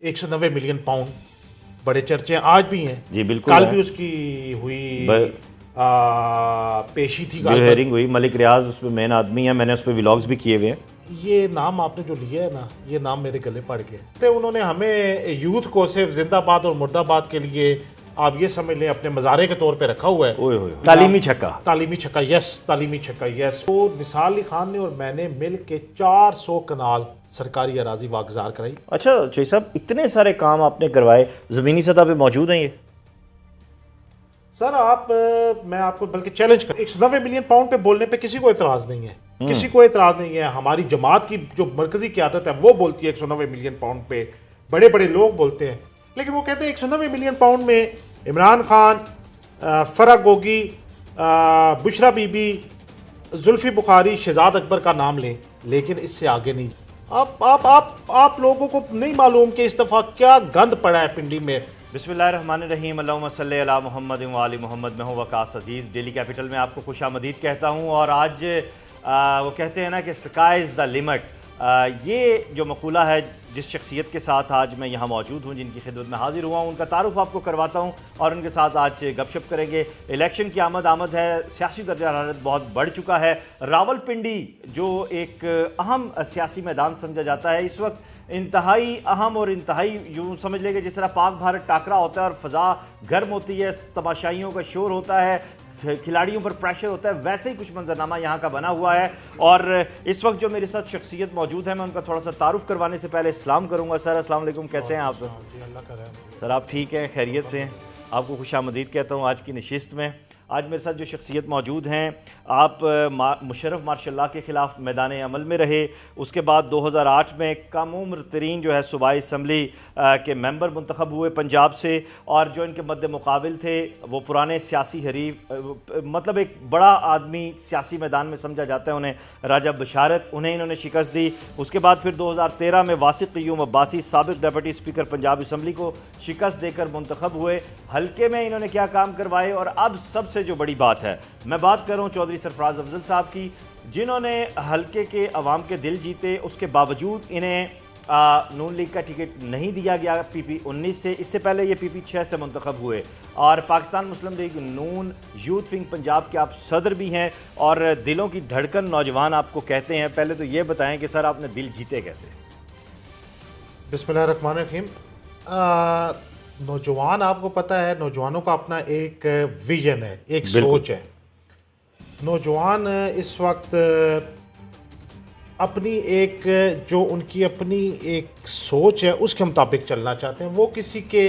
190 million pound, बड़े चर्चे आज भी हैं जी बिल्कुल। कल भी उसकी हुई पेशी थी, हेयरिंग हुई। मलिक रियाज उसमें मेन आदमी है, मैंने उस पर व्लॉग्स भी किए हुए हैं। ये नाम आपने जो लिया है ना, ये नाम मेरे गले पड़ गए। तो उन्होंने हमें यूथ को सिर्फ जिंदाबाद और मुर्दाबाद के लिए आप ये समझ लें अपने मज़ारे के तौर पे रखा हुआ है। ओए होए, तालीमी छक्का, तालीमी छक्का, यस, तालीमी छक्का, यस। तो निसार अली खान ने और मैंने मिल के 400 कनाल सरकारी अराजी वागजार कराई। अच्छा चौधरी साहब, इतने सारे काम आपने करवाए, ज़मीनी सतह पे मौजूद हैं ये? सर मैं आपको बल्कि चैलेंज कर, 190 मिलियन पाउंड पे बोलने पे किसी को एतराज नहीं है, किसी को एतराज नहीं है। हमारी जमात की जो मरकजी क़यादत है वो बोलती है 190 मिलियन पाउंड पे, बड़े बड़े लोग बोलते हैं, लेकिन वो कहते हैं 190 मिलियन पाउंड में इमरान खान, फराह गोगी, बुशरा बीबी, जुल्फी बुखारी, शहजाद अकबर का नाम लें, लेकिन इससे आगे नहीं। आप लोगों को नहीं मालूम कि इस दफ़ा क्या गंद पड़ा है पिंडी में। बिस्मिल्लाहिर्रहमानिर्रहीम, अल्लाहुम्मा सल्ली अला मुहम्मद व आलि मुहम्मद। मैं हूँ वकास अजीज़, डेली कैपिटल में आपको खुशामदीद कहता हूँ। और आज वो कहते हैं ना कि स्काई इज़ द लिमिट, ये जो मकूला है, जिस शख्सियत के साथ आज मैं यहाँ मौजूद हूँ, जिनकी खिदमत में हाजिर हुआ हूँ, उनका तारुफ आपको करवाता हूँ और उनके साथ आज गपशप करेंगे। इलेक्शन की आमद है, सियासी दर्जा हरारत बहुत बढ़ चुका है। रावलपिंडी जो एक अहम सियासी मैदान समझा जाता है, इस वक्त इंतहाई अहम और इंतहाई यूँ समझ लेंगे जिस तरह पाक भारत टाकरा होता है और फ़ज़ा गर्म होती है, तमाशाइयों का शोर होता है, खिलाड़ियों पर प्रेशर होता है, वैसे ही कुछ मंजरनामा यहाँ का बना हुआ है। और इस वक्त जो मेरे साथ शख्सियत मौजूद है, मैं उनका थोड़ा सा तारुफ करवाने से पहले सलाम करूँगा। सर अस्सलाम वालेकुम, कैसे हैं आप? सर आप ठीक हैं, खैरियत से हैं? आपको खुशामदीद कहता हूँ आज की नशिस्त में। आज मेरे साथ जो शख्सियत मौजूद हैं, आप मुशर्रफ मार्शल्लाह के ख़िलाफ़ मैदान अमल में रहे, उसके बाद 2008 में कम उम्र तरीन जो है सूबाई असम्बली के मेंबर मुंतखब हुए पंजाब से, और जो इनके मद्दे मुकाबिल थे वो पुराने सियासी हरीफ, मतलब एक बड़ा आदमी सियासी मैदान में समझा जाता है उन्हें, राजा बशारत, उन्हें इन्होंने शिकस्त दी। उसके बाद फिर 2013 में वासिक क़य्यूम अब्बासी साबिक़ डिप्टी स्पीकर पंजाब असम्बली को शिकस्त देकर मुंतखब हुए। हल्के में इन्होंने क्या काम करवाए, और अब सबसे जो बड़ी बात है, मैं बात कर रहा हूँ चौधरी सरफराज अफजल साहब की, जिन्होंने हल्के के अवाम के दिल जीते, उसके बावजूद इन्हें नून लीग का टिकट नहीं दिया गया PP 19 से। इससे पहले ये PP 6 से मुंतखब हुए, और पाकिस्तान मुस्लिम लीग नून यूथ विंग पंजाब के आप सदर भी हैं और दिलों की धड़कन नौजवान आपको कहते हैं। पहले तो ये बताएं कि सर आपने दिल जीते कैसे? बिस्मिल्लाहिर्रहमानिर्रहीम। नौजवान, आपको पता है नौजवानों का अपना एक विजन है, एक सोच है। नौजवान इस वक्त अपनी एक जो उनकी अपनी एक सोच है उसके मुताबिक चलना चाहते हैं, वो किसी के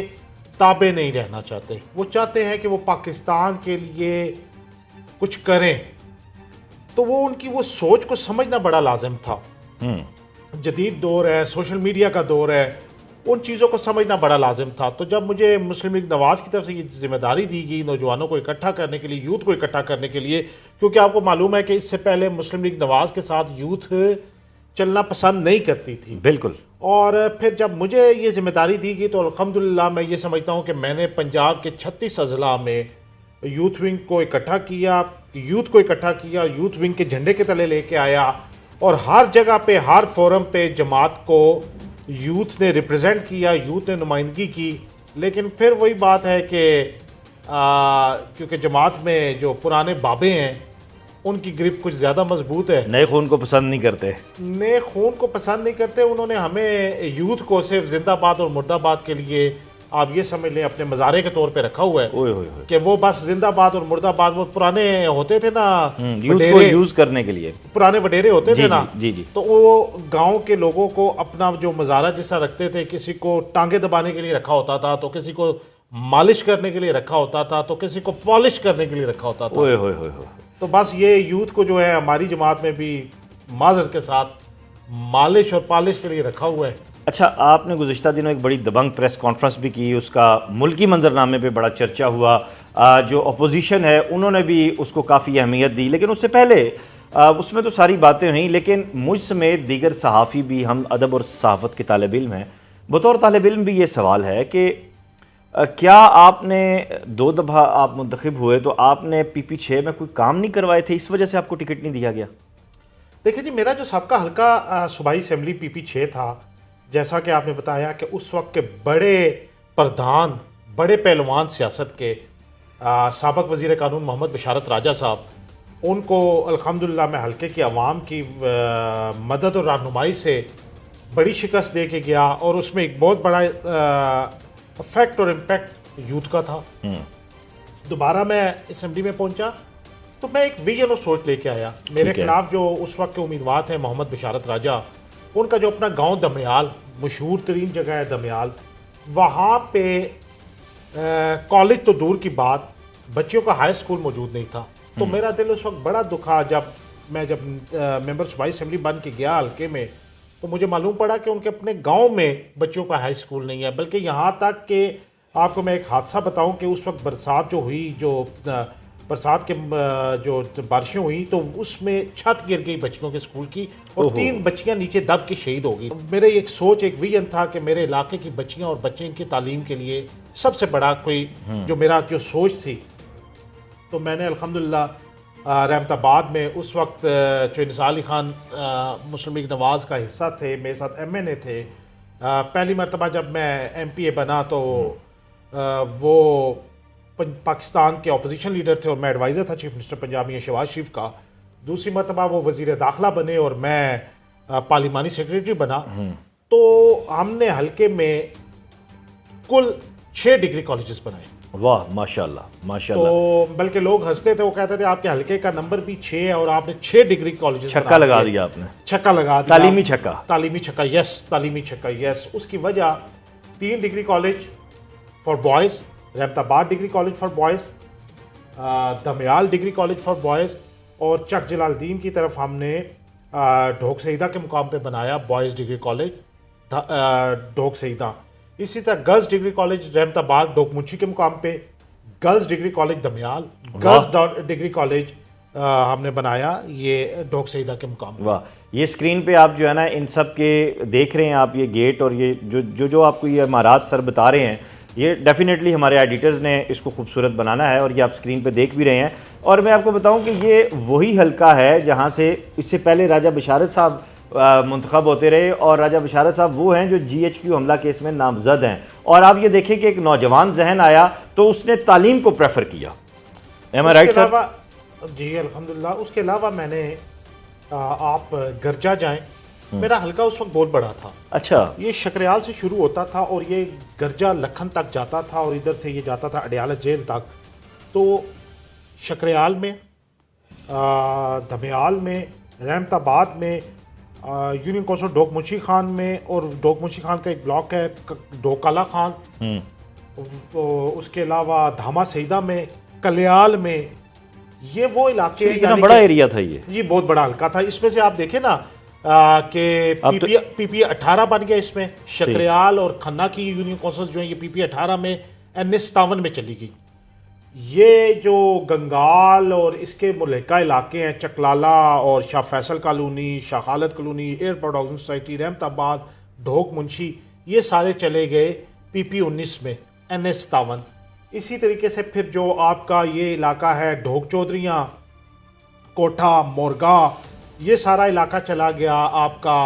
ताबे नहीं रहना चाहते। वो चाहते हैं कि वो पाकिस्तान के लिए कुछ करें, तो वो उनकी वो सोच को समझना बड़ा लाजिम था। जदीद दौर है, सोशल मीडिया का दौर है, उन चीज़ों को समझना बड़ा लाजिम था। तो जब मुझे मुस्लिम लीग नवाज़ की तरफ से ये जिम्मेदारी दी गई नौजवानों को इकट्ठा करने के लिए, यूथ को इकट्ठा करने के लिए, क्योंकि आपको मालूम है कि इससे पहले मुस्लिम लीग नवाज़ के साथ यूथ चलना पसंद नहीं करती थी। बिल्कुल। और फिर जब मुझे ये जिम्मेदारी दी गई तो अल्हम्दुलिल्लाह मैं ये समझता हूँ कि मैंने पंजाब के 36 अजला में यूथ विंग को इकट्ठा किया, यूथ को इकट्ठा किया, यूथ विंग के झंडे के तले लेके आया, और हर जगह पे, हर फोरम पे जमात को यूथ ने रिप्रेजेंट किया, यूथ ने नुमाइंदगी की। लेकिन फिर वही बात है कि क्योंकि जमात में जो पुराने बाबे हैं उनकी ग्रिप कुछ ज़्यादा मजबूत है, नए खून को पसंद नहीं करते, नए खून को पसंद नहीं करते। उन्होंने हमें यूथ को सिर्फ जिंदाबाद और मुर्दाबाद के लिए, आप ये समझ लें, अपने मज़ारे के तौर पे रखा हुआ है। ओए ओए कि वो बस जिंदाबाद और मुर्दाबाद, वो पुराने होते थे ना, यूथ को यूज करने के लिए पुराने वडेरे होते थे ना, जी जी, तो वो गांव के लोगों को अपना जो मज़ारा जैसा रखते थे, किसी को टांगे दबाने के लिए रखा होता था, तो किसी को मालिश करने के लिए रखा होता था, तो किसी को पॉलिश करने के लिए रखा होता था। ओए ओए ओए ओए। तो बस ये यूथ को जो है हमारी जमात में भी माजरत के साथ मालिश और पॉलिश के लिए रखा हुआ है। अच्छा, आपने गुज़िश्ता दिनों एक बड़ी दबंग प्रेस कॉन्फ्रेंस भी की, उसका मुल्की मंजरनामे पे बड़ा चर्चा हुआ, जो अपोजिशन है उन्होंने भी उसको काफ़ी अहमियत दी। लेकिन उससे पहले उसमें तो सारी बातें हुई, लेकिन मुझ समेत दीगर सहाफ़ी भी, हम अदब और सहाफ़त के तालिब इल्म हैं, बतौर तालिब इल्म भी ये सवाल है कि क्या आपने 2 दफ़ा आप मुंतखब हुए तो आपने PP 6 में कोई काम नहीं करवाए थे, इस वजह से आपको टिकट नहीं दिया गया? देखिए जी, मेरा जो सबका हल्का सूबाई असम्बली PP 6 था, जैसा कि आपने बताया कि उस वक्त के बड़े प्रधान, बड़े पहलवान सियासत के साबिक़ वज़ीर कानून मोहम्मद बशारत राजा साहब, उनको अल्हम्दुलिल्लाह मैं हल्के की आवाम की मदद और रहनुमाई से बड़ी शिकस्त दे के गया और उसमें एक बहुत बड़ा इफेक्ट और इम्पैक्ट यूथ का था। दोबारा मैं असम्बली में पहुंचा तो मैं एक विजन और सोच लेके आया। मेरे खिलाफ जो उस वक्त के उम्मीदवार थे मोहम्मद बशारत राजा, उनका जो अपना गांव दमयाल, मशहूर तरीन जगह है दमयाल, वहाँ पे कॉलेज तो दूर की बात, बच्चियों का हाई स्कूल मौजूद नहीं था। तो मेरा दिल उस वक्त बड़ा दुखा जब मेंबर सूबाई असम्बली बन के गया हल्के में, तो मुझे मालूम पड़ा कि उनके अपने गांव में बच्चों का हाई स्कूल नहीं है। बल्कि यहाँ तक कि आपको मैं एक हादसा बताऊं कि उस वक्त बरसात जो हुई, जो बरसात के जो बारिशें हुई, तो उसमें छत गिर गई बच्चियों के स्कूल की और 3 बच्चियां नीचे दब के शहीद हो गई। मेरे एक सोच, एक विजन था कि मेरे इलाके की बच्चियां और बच्चे की तालीम के लिए सबसे बड़ा कोई जो मेरा जो सोच थी, तो मैंने अल्हम्दुलिल्लाह रहमताबाद में उस वक्त जो निसार अली खान मुस्लिम लीग नवाज़ का हिस्सा थे, मेरे साथ MNA थे। पहली मरतबा जब मैं MPA बना तो वो पाकिस्तान के अपोजिशन लीडर थे और मैं एडवाइज़र था चीफ मिनिस्टर पंजाब मियां शहबाज शरीफ का। दूसरी मरतबा वो वज़ीर दाखिला बने और मैं पार्लिमानी सेक्रेटरी बना। तो हमने हल्के में कुल 6 डिग्री कॉलेजेस बनाए। वाह, माशाल्लाह माशाल्लाह। तो बल्कि लोग हंसते थे, वो कहते थे आपके हल्के का नंबर भी 6 है और आपने 6 डिग्री कॉलेजेस छक्का लगा दिया आपने। छक्का लगा दिया, तालीमी छक्का। तालीमी छक्का, यस, तालीमी छक्का, यस। उसकी वजह 3 degree college for boys, Rahmatabad degree college for boys, Damyal degree college for boys, और चक जलालुद्दीन की तरफ हमने ढोक सईदा के मुकाम पे बनाया बॉयज़ डिग्री कॉलेज ढोक सईदा। इसी तरह गर्ल्स डिग्री कॉलेज रहमताबाद डोक मुंशी के मुकाम पे, girls degree college Damyal, girls degree college हमने बनाया ये ढोक सईदा के मुकाम पे। वाह, ये स्क्रीन पे आप जो है ना इन सब के देख रहे हैं आप, ये गेट और ये जो आपको ये इमारत सर बता रहे हैं, ये डेफिनेटली हमारे एडिटर्स ने इसको खूबसूरत बनाना है और ये आप स्क्रीन पे देख भी रहे हैं। और मैं आपको बताऊं कि ये वही हल्का है जहां से इससे पहले राजा बशारत साहब मुंतखब होते रहे, और राजा बशारत साहब वो हैं जो GHQ हमला केस में नामजद हैं। और आप ये देखें कि एक नौजवान जहन आया तो उसने तालीम को प्रेफर किया। एम आई राइट सर? जी अल्हम्दुलिल्लाह। उसके अलावा मैंने आप गर्जा जाएं, मेरा हल्का उस वक्त बहुत बड़ा था। अच्छा। ये शकरियाल से शुरू होता था और ये गर्जा लखन तक जाता था और इधर से ये जाता था अडियाला जेल तक। तो शकरियाल में, धमियाल में, रहमताबाद में, यूनियन कौंसिल डोक मुंशी खान में, और डोक मुंशी खान का एक ब्लॉक है डोक काला खान, उसके अलावा धामा सईदा में, कल्याल में, ये वो इलाके इतना बड़ा एरिया था। ये बहुत बड़ा हल्का था। इसमें से आप देखें ना कि PPA 18 बन गया इसमें। शकरियाल और खन्ना की यूनियन कौंसिल जो है ये PPA 18 में NS 57 में चली गई। ये जो गंगाल और इसके मुल्का इलाके हैं, चकलाला और Shah Faisal colony, Shah Khalid colony, airport housing society, Rahmatabad, Dhok Munshi, ये सारे चले गए PP 19 में NS 57। इसी तरीके से फिर जो आपका ये इलाका है ढोक चौधरियाँ, कोठा, मोरगा, ये सारा इलाका चला गया आपका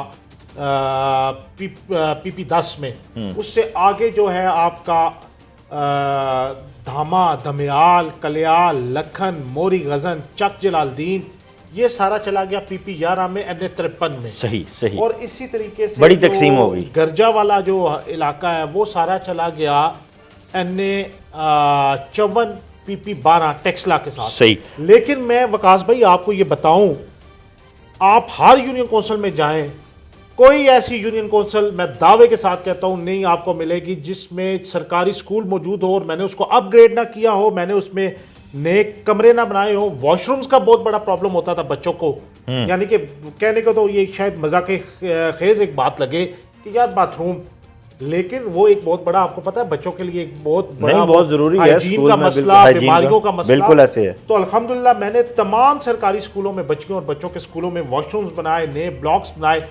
PP 10 में। उससे आगे जो है आपका धामा, दमयाल, कल्याल, लखन, मोरी गजन, चक जलालुद्दीन, ये सारा चला गया PP 11 में, NS 53 में। सही सही। और इसी तरीके से बड़ी तकसीम हो गई। गर्जा वाला जो इलाका है वो सारा चला गया NA 54 PP 12 टेक्सला के साथ। सही। लेकिन मैं वकास भाई आपको ये बताऊं, आप हर यूनियन कौंसिल में जाएं, कोई ऐसी यूनियन कौंसिल मैं दावे के साथ कहता हूं नहीं आपको मिलेगी जिसमें सरकारी स्कूल मौजूद हो और मैंने उसको अपग्रेड ना किया हो, मैंने उसमें नए कमरे ना बनाए हो। वॉशरूम्स का बहुत बड़ा प्रॉब्लम होता था बच्चों को, यानी कि कहने को तो ये शायद मजाक खेज एक बात लगे कि यार बाथरूम, लेकिन वो एक बहुत बड़ा, आपको पता है बच्चों के लिए एक बहुत बड़ा, बहुत जरूरी है, हाइजीन का मसला, बीमारियों का मसला, बिल्कुल ऐसे है। तो अल्हम्दुलिल्लाह मैंने तमाम सरकारी स्कूलों में बच्चियों और बच्चों के स्कूलों में वॉशरूम्स बनाए, नए ब्लॉक्स बनाए,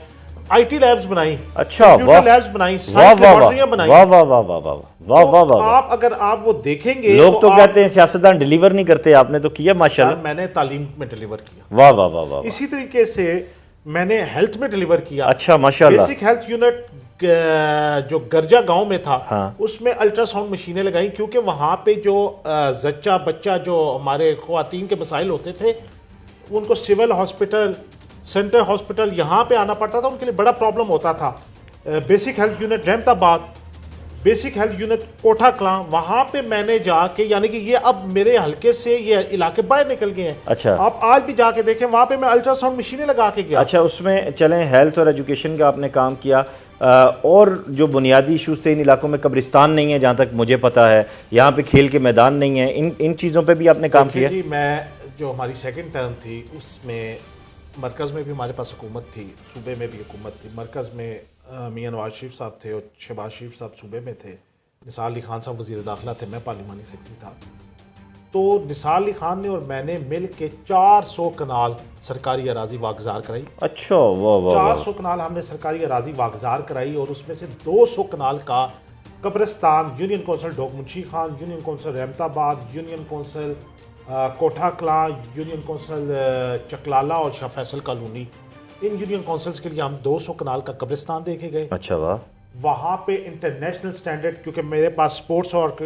IT लैब्स बनाई, अच्छा, कंप्यूटर लैब्स बनाई, साइंस लैबोरेटरियां बनाई। वाह वाह वाह वाह वाह वाह वाह। आप अगर आप वो देखेंगे, लोग तो कहते हैं सियासतदान डिलीवर नहीं करते, आपने तो किया माशाल्लाह। मैंने तालीम में डिलीवर किया। वाह वाह वाह वाह। इसी तरीके से मैंने हेल्थ में डिलीवर किया। अच्छा माशाल्लाह। बेसिक हेल्थ यूनिट जो गर्जा गांव में था, हाँ। उसमें अल्ट्रासाउंड मशीनें लगाई, क्योंकि वहां पे जो जच्चा बच्चा जो हमारे ख्वातीन के मसाइल होते थे, उनको सिविल हॉस्पिटल, सेंट्रल हॉस्पिटल यहाँ पे आना पड़ता था, उनके लिए बड़ा प्रॉब्लम होता था। Basic health unit Rahmatabad, basic health unit कोठा कलां, वहां पे मैंने जाके, यानी कि ये अब मेरे हल्के से ये इलाके बाहर निकल गए हैं। अच्छा, आप आज भी जाके देखें, वहां पे मैं अल्ट्रासाउंड मशीनें लगा के गया। अच्छा, उसमें चलें हेल्थ और एजुकेशन का आपने काम किया, और जो बुनियादी इशूज़ थे इन इलाकों में, कब्रिस्तान नहीं है जहाँ तक मुझे पता है, यहाँ पे खेल के मैदान नहीं है, इन चीज़ों पे भी आपने काम किया? जी, मैं जो हमारी सेकंड टर्म थी उसमें मरकज़ में भी हमारे पास हुकूमत थी, सूबे में भी हुकूमत थी। मरकज़ में मियां नवाज शरीफ साहब थे और शहबाज शरीफ साहब सूबे में थे, निसार अली खान साहब वज़ीर दाखिला थे, मैं पार्लिमानी सेक्रेटरी था। तो निसार अली खान ने और मैंने मिल के 400 कनाल सरकारी अराजी वागजार कराई। अच्छा, वाह वाह, 400 कनाल हमने सरकारी अराजी वागजार कराई, और उसमें से 200 कनाल का कब्रिस्तान, union council Dhok Munshi Khan, union council Rahmatabad, union council Kotha Kalan, union council Chaklala और शाह फैसल कॉलोनी, इन यूनियन कौंसिल्स के लिए हम 200 कनाल का कब्रिस्तान देखे गए। अच्छा, वाह। वहाँ पे इंटरनेशनल स्टैंडर्ड, क्योंकि मेरे पास स्पोर्ट्स और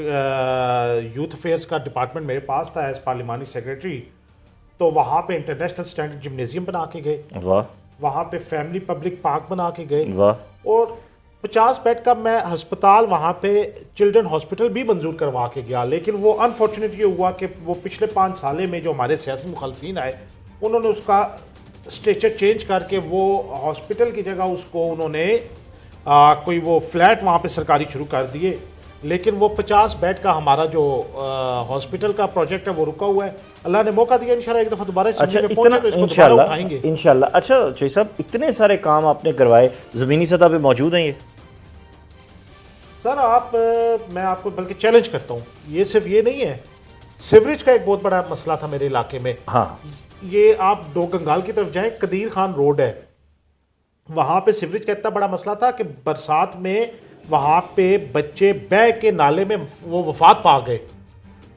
यूथ अफेयर्स का डिपार्टमेंट मेरे पास था एज पार्लिमानी सेक्रेटरी, तो वहाँ पे इंटरनेशनल स्टैंडर्ड जिम्नेजियम बना के गए, वाह। वहाँ पे फैमिली पब्लिक पार्क बना के गए, वाह। और 50 बेड का मैं अस्पताल, वहाँ पे चिल्ड्रन हॉस्पिटल भी मंजूर करवा के गया। लेकिन वो अनफॉर्चुनेट ये हुआ कि वो पिछले 5 साल में जो हमारे सियासी मुखालफिन आए, उन्होंने उसका स्ट्रेचर चेंज करके वो हॉस्पिटल की जगह उसको उन्होंने कोई वो फ्लैट वहाँ पे सरकारी शुरू कर दिए। लेकिन वो 50 बेड का हमारा जो हॉस्पिटल का प्रोजेक्ट है वो रुका हुआ है। अल्लाह ने मौका दिया, इंशाल्लाह एक दफ़ा दोबारा अच्छा, में पहुंचे तो इसको दोबारा उठाएंगे इंशाल्लाह। अच्छा चोई साहब, इतने सारे काम आपने करवाए, ज़मीनी सतह पे मौजूद हैं ये? सर मैं आपको बल्कि चैलेंज करता हूँ, ये सिर्फ ये नहीं है, सीवरेज का एक बहुत बड़ा मसला था मेरे इलाके में। हाँ, ये आप डोगंगाल की तरफ जाएं, कदीर खान रोड है, वहाँ पे सीवरेज का इतना बड़ा मसला था कि बरसात में वहाँ पे बच्चे बह के नाले में वो वफात पा गए।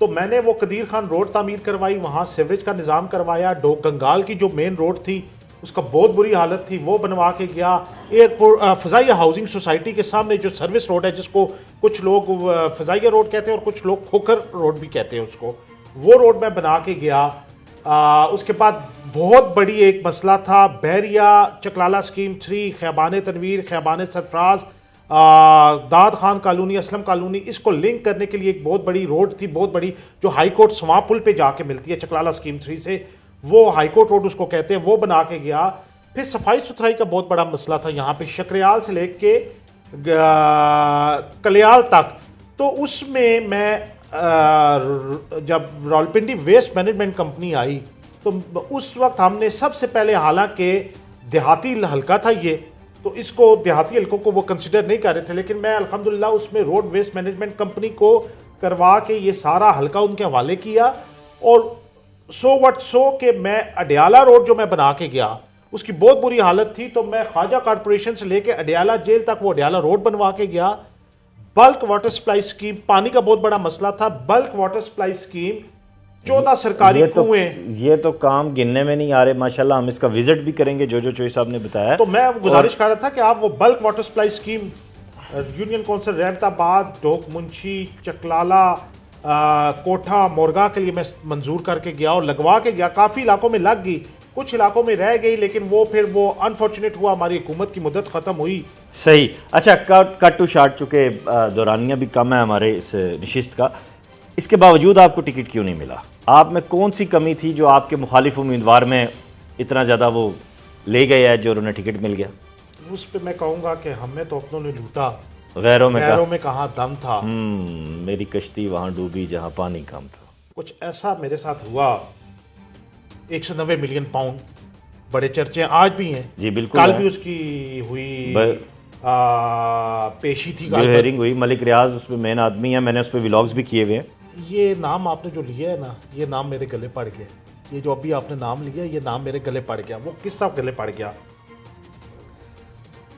तो मैंने वो कदीर खान रोड तामीर करवाई, वहाँ सीवरेज का निज़ाम करवाया। डोगंगाल की जो मेन रोड थी उसका बहुत बुरी हालत थी, वो बनवा के गया। एयरपोर्ट फ़ज़ाइया हाउसिंग सोसाइटी के सामने जो सर्विस रोड है, जिसको कुछ लोग फ़ज़ाइया रोड कहते हैं और कुछ लोग खोखर रोड भी कहते हैं उसको, वो रोड मैं बना के गया। उसके बाद बहुत बड़ी एक मसला था, बहरिया चकलाला स्कीम 3, खैबान तनवीर, खैबान सरफराज, दाद खान कॉलोनी, असलम कॉलोनी, इसको लिंक करने के लिए एक बहुत बड़ी रोड थी, बहुत बड़ी, जो हाई कोर्ट सवा पुल पे जाके मिलती है चकलाला स्कीम 3 से, वो हाई कोर्ट रोड उसको कहते हैं, वो बना के गया। फिर सफाई सुथराई का बहुत बड़ा मसला था यहाँ पे, शकरियाल से लेके कलियाल तक। तो उसमें मैं जब रावलपिंडी वेस्ट मैनेजमेंट कंपनी आई, तो उस वक्त हमने सबसे पहले, हालांकि देहाती हल्का था ये, तो इसको देहाती हल्कों को वो कंसिडर नहीं कर रहे थे, लेकिन मैं अल्हम्दुलिल्लाह उसमें रोड वेस्ट मैनेजमेंट कंपनी को करवा के ये सारा हल्का उनके हवाले किया। और सो के मैं अडियाला रोड जो मैं बना के गया, उसकी बहुत बुरी हालत थी, तो मैं ख्वाजा कॉरपोरेशन से लेके अडियाला जेल तक वो अडियाला रोड बनवा के गया। बल्क वाटर सप्लाई स्कीम, पानी का बहुत बड़ा मसला था, बल्क वाटर सप्लाई स्कीम, 14 सरकारी कुएं। ये तो काम गिनने में नहीं आ रहे माशाल्लाह। हम इसका विजिट भी करेंगे जो चोई साहब ने बताया। तो मैं गुजारिश कर रहा था कि आप वो bulk water supply scheme union council Rahmatabad, डोक मुंशी, चकलाला, कोठा, मोरगा के लिए मैं मंजूर करके गया और लगवा के गया। काफ़ी इलाकों में लग गई, कुछ इलाकों में रह गई, लेकिन वो फिर वो अनफॉर्चुनेट हुआ, हमारी हुकूमत की मुद्दत ख़त्म हुई। सही। अच्छा, कट टू शार्ट, चुके दौरानिया भी कम है हमारे इस नशिस्त का, इसके बावजूद आपको टिकट क्यों नहीं मिला? आप में कौन सी कमी थी जो आपके मुखालिफ उम्मीदवार में इतना ज़्यादा वो ले गए है जो उन्हें टिकट मिल गया? उस पर मैं कहूँगा कि हमें तो अपनों ने लूटा, गैरों में कहाँ दम था। मेरी कश्ती वहाँ डूबी जहाँ पानी कम था। कुछ ऐसा मेरे साथ हुआ। 190 मिलियन पाउंड, बड़े चर्चे आज भी हैं जी, बिल्कुल। कल भी उसकी हुई पेशी थी, हेयरिंग हुई। मलिक रियाज उसमें मेन आदमी है, मैंने उस पर व्लॉग्स भी किए हुए हैं। ये नाम आपने जो लिया है ना, ये नाम मेरे गले पड़ गया। ये जो अभी आपने नाम लिया, ये नाम मेरे गले पड़ गया। वो किस तरह गले पड़ गया?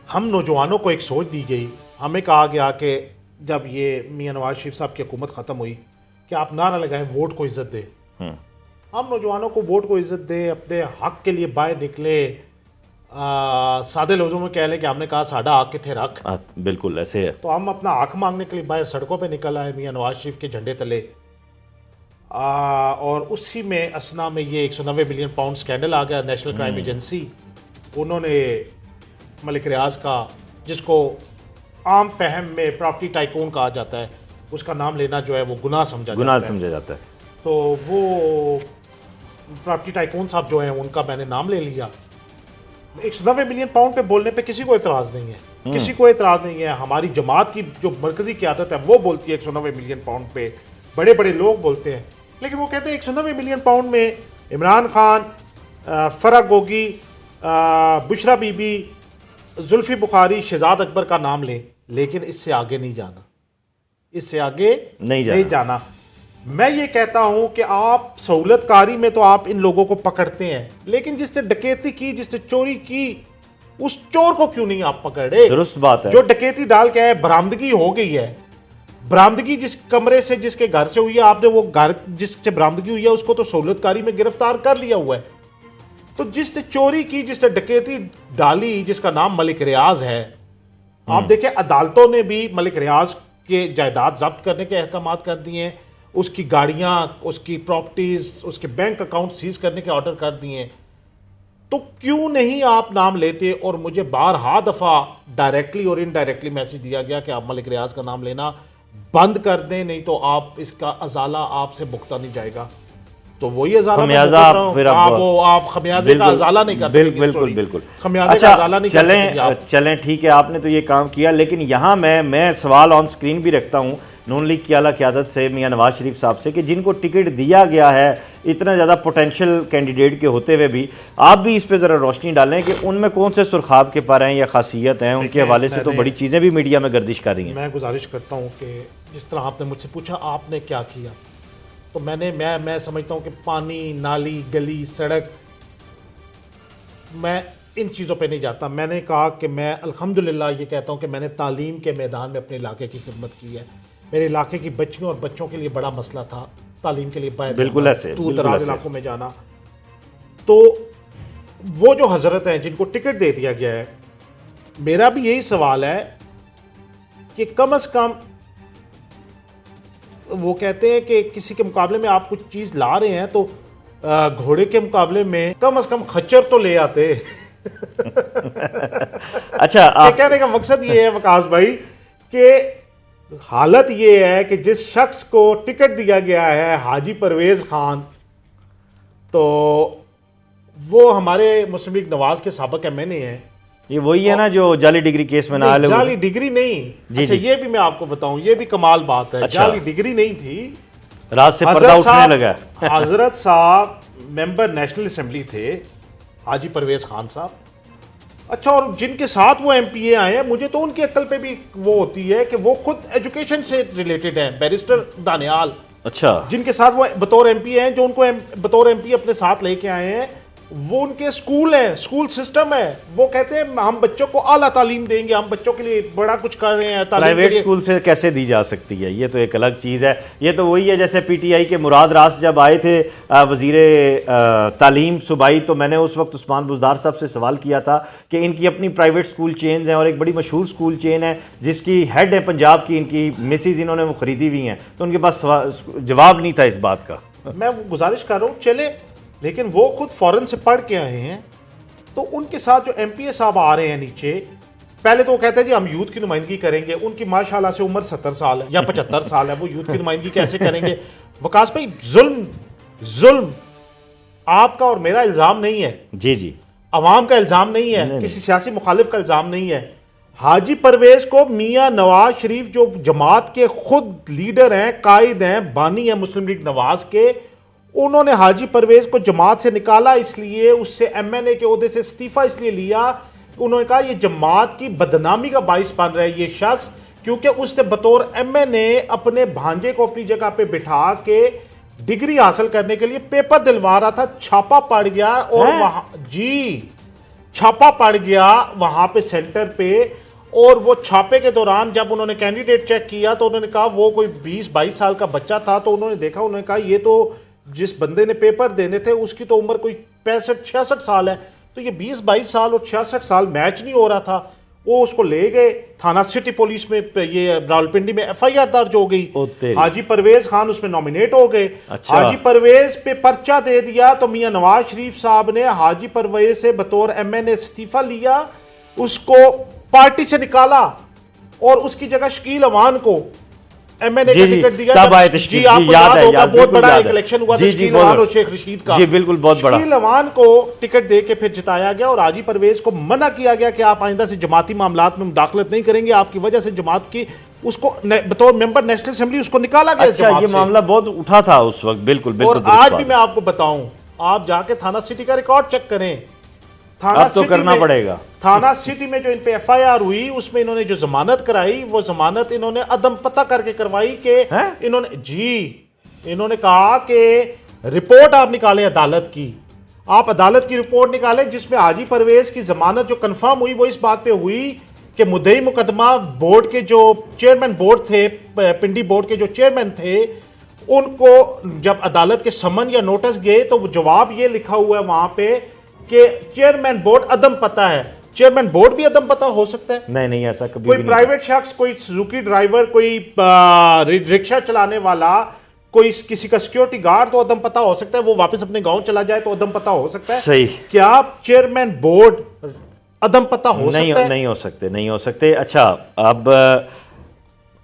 हम नौजवानों को एक सोच दी गई, हमें कहा गया कि जब ये मियां नवाज शरीफ साहब की हुकूमत ख़त्म हुई कि आप नारा लगाएं वोट को इज़्ज़त दें। हम नौजवानों को वोट को इज़्ज़त दें, अपने हक के लिए बाहर निकले, सादे लफ्जों में कह लें कि हमने कहा साडा आँख किथे रख। बिल्कुल ऐसे है। तो हम अपना आँख मांगने के लिए बाहर सड़कों पे निकल आए मियां नवाज शरीफ के झंडे तले। और उसी में असना में ये 190 मिलियन पाउंड स्कैंडल आ गया। नेशनल क्राइम एजेंसी उन्होंने मलिक रियाज का, जिसको आम फहम में प्रॉपर्टी टाइकून कहा जाता है, उसका नाम लेना जो है वो गुनाह समझा जाता है। तो वो प्रॉपर्टी टाइकून साहब जो हैं उनका मैंने नाम ले लिया। 190 मिलियन पाउंड पे बोलने पे किसी को एतराज़ नहीं है, किसी को एतराज़ नहीं है। हमारी जमात की जो मरकजी क़यादत है वो बोलती है 190 मिलियन पाउंड पे, बड़े बड़े लोग बोलते हैं, लेकिन वो कहते हैं 190 मिलियन पाउंड में इमरान खान, फरा गोगी, बुशरा बीबी, जुल्फी बुखारी, शहजाद अकबर का नाम लें, लेकिन इससे आगे नहीं जाना, इससे आगे नहीं जाना। मैं ये कहता हूं कि आप सहूलतकारी में तो आप इन लोगों को पकड़ते हैं, लेकिन जिसने डकैती की, जिसने चोरी की, उस चोर को क्यों नहीं आप पकड़े? दुरुस्त बात है। जो डकैती डाल के आए, बरामदगी हो गई है, बरामदगी जिस कमरे से, जिसके घर से हुई है, आपने वो घर जिससे बरामदगी हुई है उसको तो सहूलतकारी में गिरफ्तार कर लिया हुआ है। तो जिसने चोरी की, जिसने डकैती डाली, जिसका नाम मलिक रियाज है, आप देखें अदालतों ने भी मलिक रियाज के जायदाद जब्त करने के अहकाम कर दिए हैं, उसकी गाड़ियां, उसकी प्रॉपर्टीज, उसके बैंक अकाउंट सीज करने के ऑर्डर कर दिए हैं। तो क्यों नहीं आप नाम लेते? और मुझे बारहा दफा डायरेक्टली और इनडायरेक्टली मैसेज दिया गया कि आप मलिक रियाज का नाम लेना बंद कर दें, नहीं तो आप इसका अजाला आपसे भुगता नहीं जाएगा। तो वही अजाला फिर आप खमियाजे का अजाला नहीं कर सकते। बिल्कुल खमियाजे का अजाला नहीं कर सकते। चलें ठीक है, आपने तो ये काम किया, लेकिन यहाँ मैं सवाल ऑन स्क्रीन भी रखता हूँ नून लीग की आला क़यादत से, मियां नवाज शरीफ साहब से, कि जिनको टिकट दिया गया है इतना ज़्यादा पोटेंशियल कैंडिडेट के होते हुए भी, आप भी इस पे ज़रा रोशनी डालें कि उनमें कौन से सुरखाब के पर हैं या खासियत हैं। उनके हवाले से तो बड़ी चीज़ें भी मीडिया में गर्दिश कर रही हैं। मैं गुजारिश करता हूँ कि जिस तरह आपने मुझसे पूछा आपने क्या किया, तो मैं समझता हूँ कि पानी, नाली, गली, सड़क, मैं इन चीज़ों पे नहीं जाता। मैंने कहा कि मैं अल्हम्दुलिल्लाह ये कहता हूँ कि मैंने तालीम के मैदान में अपने इलाके की खिदमत की है। मेरे इलाके की बच्चियों और बच्चों के लिए बड़ा मसला था तालीम के लिए बाहर दूर दराज इलाकों में जाना। तो वो जो हजरत हैं जिनको टिकट दे दिया गया है, मेरा भी यही सवाल है कि कम से कम, वो कहते हैं कि किसी के मुकाबले में आप कुछ चीज़ ला रहे हैं तो घोड़े के मुकाबले में कम से कम खच्चर तो ले आते। अच्छा, कहने का मकसद ये है वकास भाई कि हालत ये है कि जिस शख्स को टिकट दिया गया है हाजी परवेज खान, तो वो हमारे मुस्लिम लीग नवाज के साबिक एमएनए हैं। ये वही है ना जो जाली डिग्री केस में ना, जाली डिग्री नहीं। अच्छा, ये भी मैं आपको बताऊं, ये भी कमाल बात है। अच्छा, जाली डिग्री नहीं थी, रात से पर्दा उठने लगा। हजरत साहब मेंबर नेशनल असेंबली थे, हाजी परवेज खान साहब। अच्छा, और जिनके साथ वो एमपीए आए हैं, मुझे तो उनकी अक्ल पे भी वो होती है कि वो खुद एजुकेशन से रिलेटेड है, बैरिस्टर दानियाल। अच्छा, जिनके साथ वो बतौर एमपीए हैं, जो उनको बतौर एमपी अपने साथ लेके आए हैं, वो उनके स्कूल है, स्कूल सिस्टम है। वो कहते हैं हम बच्चों को आला तालीम देंगे, हम बच्चों के लिए बड़ा कुछ कर रहे हैं। प्राइवेट स्कूल से कैसे दी जा सकती है, ये तो एक अलग चीज़ है। ये तो वही है जैसे पीटीआई के मुराद रास जब आए थे वजीर तालीम सूबाई, तो मैंने उस वक्त उस्मान बुज़दार साहब से सवाल किया था कि इनकी अपनी प्राइवेट स्कूल चेन्स हैं और एक बड़ी मशहूर स्कूल चेन है जिसकी हेड है पंजाब की, इनकी मिसिज इन्होंने वो ख़रीदी हुई हैं, तो उनके पास जवाब नहीं था इस बात का। मैं गुजारिश कर रहा हूँ चले, लेकिन वो खुद फॉरेन से पढ़ के आए हैं, तो उनके साथ जो एमपीए साहब आ रहे हैं नीचे, पहले तो वो कहते हैं जी हम यूथ की नुमाइंदगी करेंगे। उनकी माशाल्लाह से उम्र 70 साल है या 75 साल है, वो यूथ की नुमाइंदगी कैसे करेंगे? वकास भाई, जुल्म आपका और मेरा इल्ज़ाम नहीं है, जी, अवाम का इल्ज़ाम नहीं है, किसी सियासी मुखालिफ का इल्ज़ाम नहीं है। हाजी परवेज को मियां नवाज शरीफ जो जमात के खुद लीडर हैं, कायद हैं, बानी हैं मुस्लिम लीग नवाज के, उन्होंने हाजी परवेज को जमात से निकाला, इसलिए उससे एमएनए के ओहदे से इस्तीफा इसलिए लिया। उन्होंने कहा ये जमात की बदनामी का बाइस बन रहा है ये शख्स, क्योंकि उसने बतौर एमएनए अपने भांजे को अपनी जगह पे बिठा के डिग्री हासिल करने के लिए पेपर दिलवा रहा था। छापा पड़ गया और वहां छापा पड़ गया वहां पे सेंटर पे, और वो छापे के दौरान जब उन्होंने कैंडिडेट चेक किया तो उन्होंने कहा वो कोई 20-22 साल का बच्चा था। तो उन्होंने देखा, उन्होंने कहा ये तो जिस बंदे ने पेपर देने थे उसकी तो उम्र कोई 65-66 साल है, तो तो ये 20-22 साल और 66 साल मैच नहीं हो रहा था। वो उसको ले गए थाना सिटी पुलिस में, ये रावलपिंडी में FIR दर्ज हो गई। हाजी परवेज खान उसमें नॉमिनेट हो गए। अच्छा। हाजी परवेज पे पर्चा दे दिया तो मियां नवाज शरीफ साहब ने हाजी परवेज से बतौर MNA इस्तीफा लिया, उसको पार्टी से निकाला और उसकी जगह शकील अवान को MNA का टिकट दिया। तब आए जी, आपको याद होगा बहुत बड़ा एक इलेक्शन हुआ था शकील अवान और शेख रशीद का। जी बिल्कुल, बहुत बड़ा। शकील अवान को टिकट दे के फिर जिताया गया और हाजी परवेज को मना किया गया कि आप आइंदा से जमाती मामलात में मुदाखलत नहीं करेंगे, आपकी वजह से जमात की उसको बतौर मेंबर नेशनल असेंबली उसको निकाला गया। अच्छा, ये मामला बहुत उठा था उस वक्त। बिल्कुल बिल्कुल। और आज भी मैं आपको बताऊं, आप जाके थाना सिटी का रिकॉर्ड चेक करें। थाना अब तो करना पड़ेगा। थाना सिटी में जो इन पे FIR हुई उसमें इन्होंने जो जमानत कराई, वो जमानत इन्होंने अदम पता करके करवाई कि इन्होंने कहा कि रिपोर्ट आप निकालें अदालत की, आप अदालत की रिपोर्ट निकालें जिसमें हाजी परवेज की जमानत जो कंफर्म हुई वो इस बात पे हुई कि मुद्दई मुकदमा बोर्ड के जो चेयरमैन बोर्ड थे, पिंडी बोर्ड के जो चेयरमैन थे, उनको जब अदालत के समन या नोटिस गए तो जवाब ये लिखा हुआ है वहां पे कि चेयरमैन बोर्ड अदम पता है। चेयरमैन बोर्ड भी अदम पता हो सकता है? नहीं, ऐसा कभी कोई प्राइवेट शख्स, कोई सुजुकी ड्राइवर, कोई रिक्शा चलाने वाला, कोई किसी का सिक्योरिटी गार्ड तो अदम पता हो सकता है, वो वापस अपने गांव चला जाए तो अदम पता हो सकता है। सही। क्या चेयरमैन बोर्ड अदम पता हो सकता है? नहीं हो सकते। अच्छा, अब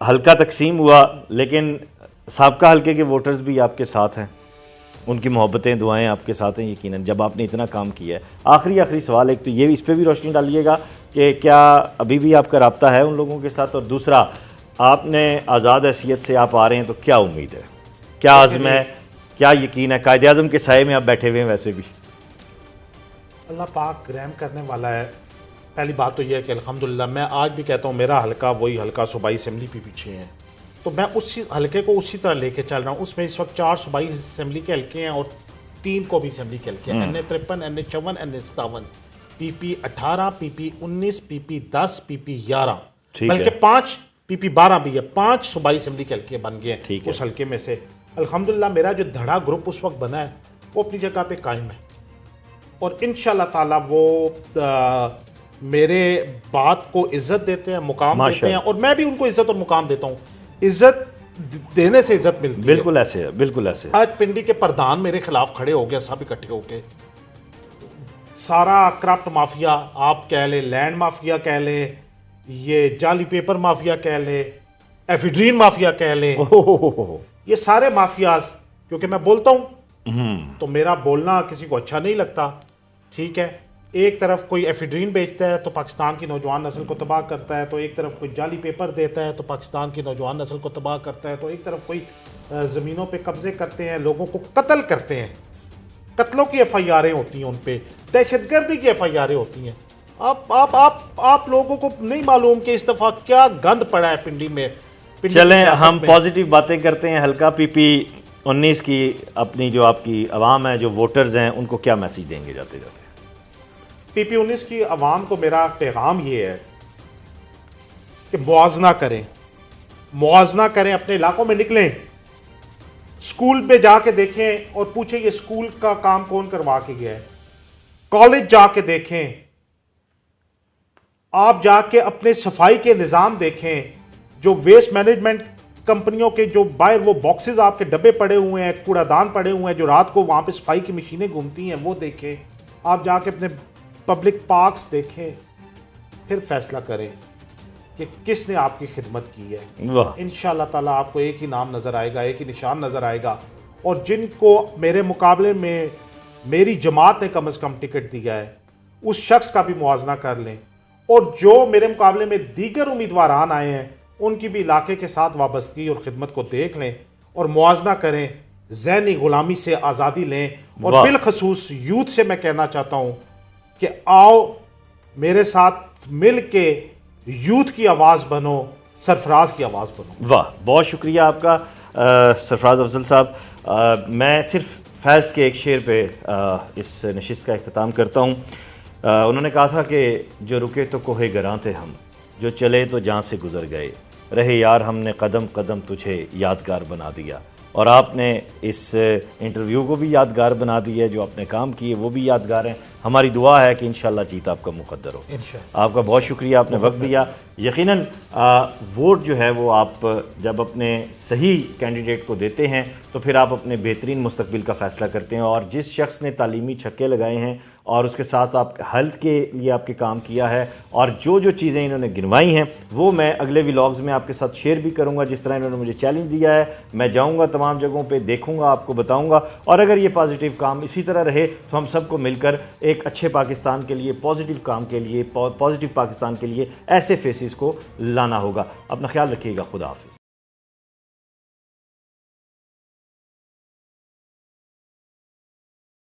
हल्का तकसीम हुआ, लेकिन साबका हल्के के वोटर्स भी आपके साथ हैं, उनकी मोहब्बतें दुआएं आपके साथ हैं यकीनन, जब आपने इतना काम किया है। आखिरी सवाल एक तो ये, इस पर भी रोशनी डालिएगा कि क्या अभी भी आपका रब्ता है उन लोगों के साथ, और दूसरा, आपने आज़ाद हैसियत से आप आ रहे हैं तो क्या उम्मीद है, क्या आज़म है, क्या यकीन है? कायदे आज़म के साए में आप बैठे हुए हैं वैसे भी। अल्लाह पाक रहम करने वाला है। पहली बात तो यह है कि अल्हम्दुलिल्लाह मैं आज भी कहता हूँ मेरा हल्का वही हल्का सूबाई असेंबली पे पीछे है, तो मैं उसी हल्के को उसी तरह लेके चल रहा हूँ। उसमें इस वक्त 4 सूबाई असेंबली के हल्के हैं और 3 को भी असेंबली के हल्के हैं, NA53, NA54, NA57, PP18, PP19, PP10, PP11, बल्कि 5 PP12 भी है। 5 सूबाई असेंबली के हल्के बन गए हैं उस हल्के में से। अल्हम्दुलिल्लाह मेरा जो धड़ा ग्रुप उस वक्त बना है वो अपनी जगह पे कायम है और इंशाल्लाह ताला वो मेरे बात को इज्जत देते हैं, मुकाम देते हैं, और मैं भी उनको इज्जत और मुकाम देता हूँ। इज्जत देने से इज्जत मिलती है। बिल्कुल ऐसे है, बिल्कुल ऐसे। आज पिंडी के प्रधान मेरे खिलाफ खड़े हो गए, सब इकट्ठे होके, सारा करप्ट माफिया आप कह ले, लैंड माफिया कह ले, ये जाली पेपर माफिया कह ले, एफिड्रीन माफिया कह ले, ये सारे माफियाज, क्योंकि मैं बोलता हूं तो मेरा बोलना किसी को अच्छा नहीं लगता, ठीक है। एक तरफ कोई एफिड्रीन बेचता है तो पाकिस्तान की नौजवान नस्ल को तबाह करता है, तो एक तरफ कोई जाली पेपर देता है तो पाकिस्तान की नौजवान नस्ल को तबाह करता है, तो एक तरफ कोई ज़मीनों पे कब्जे करते हैं, लोगों को कत्ल करते हैं, कत्लों की FIR होती हैं, उन पे दहशतगर्दी की FIR होती हैं। आप लोगों को नहीं मालूम कि इस दफ़ा क्या गंद पड़ा है पिंडी में। चलें हम पॉजिटिव बातें करते हैं। हल्का PP19 की अपनी जो आपकी आवाम है, जो वोटर्स हैं, उनको क्या मैसेज देंगे जाते जाते? PP19 की आवाम को मेरा पैगाम ये है कि मुआवजा करें, अपने इलाकों में निकलें, स्कूल पे जाके देखें और पूछें ये स्कूल का काम कौन करवा के गया है, कॉलेज जाके देखें, आप जाके अपने सफाई के निज़ाम देखें, जो वेस्ट मैनेजमेंट कंपनियों के जो बाहर वो बॉक्सेस आपके डब्बे पड़े हुए हैं, कूड़ादान पड़े हुए हैं, जो रात को वहाँ पे सफाई की मशीनें घूमती हैं, वो देखें। आप जाके अपने पब्लिक पार्क्स देखें, फिर फैसला करें कि किसने आपकी खिदमत की है। इंशाअल्लाह ताला आपको एक ही नाम नज़र आएगा, एक ही निशान नज़र आएगा, और जिनको मेरे मुकाबले में मेरी जमात ने कम से कम टिकट दिया है उस शख्स का भी मुआवजा कर लें, और जो मेरे मुकाबले में दीगर उम्मीदवारान आए हैं उनकी भी इलाके के साथ वाबस्तगी और खिदमत को देख लें और मुआवजा करें, ज़हनी गुलामी से आज़ादी लें। और बिलखसूस यूथ से मैं कहना चाहता हूँ कि आओ मेरे साथ मिल के यूथ की आवाज़ बनो, सरफराज की आवाज़ बनो। वाह, बहुत शुक्रिया आपका सरफराज अफजल साहब। मैं सिर्फ फैज़ के एक शेर पे इस नशिस्त का इख्तिताम करता हूँ। उन्होंने कहा था कि जो रुके तो कोहे गरां थे हम, जो चले तो जान से गुजर गए, रहे यार हमने कदम कदम तुझे यादगार बना दिया, और आपने इस इंटरव्यू को भी यादगार बना दिया है, जो आपने काम किए वो भी यादगार हैं। हमारी दुआ है कि इंशाल्लाह जीत आपका मुकद्दर हो। आपका बहुत शुक्रिया, आपने वक्त दिया। यकीनन वोट जो है वो आप जब अपने सही कैंडिडेट को देते हैं तो फिर आप अपने बेहतरीन मुस्तकबिल का फ़ैसला करते हैं। और जिस शख्स ने तालीमी छक्के लगाए हैं और उसके साथ आप हेल्थ के लिए आपके काम किया है और जो जो चीज़ें इन्होंने गिनवाई हैं वो मैं अगले व्लॉग्स में आपके साथ शेयर भी करूंगा। जिस तरह इन्होंने मुझे चैलेंज दिया है, मैं जाऊंगा तमाम जगहों पे, देखूंगा, आपको बताऊंगा। और अगर ये पॉजिटिव काम इसी तरह रहे तो हम सबको मिलकर एक अच्छे पाकिस्तान के लिए, पॉजिटिव काम के लिए, पॉजिटिव पाकिस्तान के लिए ऐसे फेसेस को लाना होगा। अपना ख्याल रखिएगा। खुदा हाफिज़।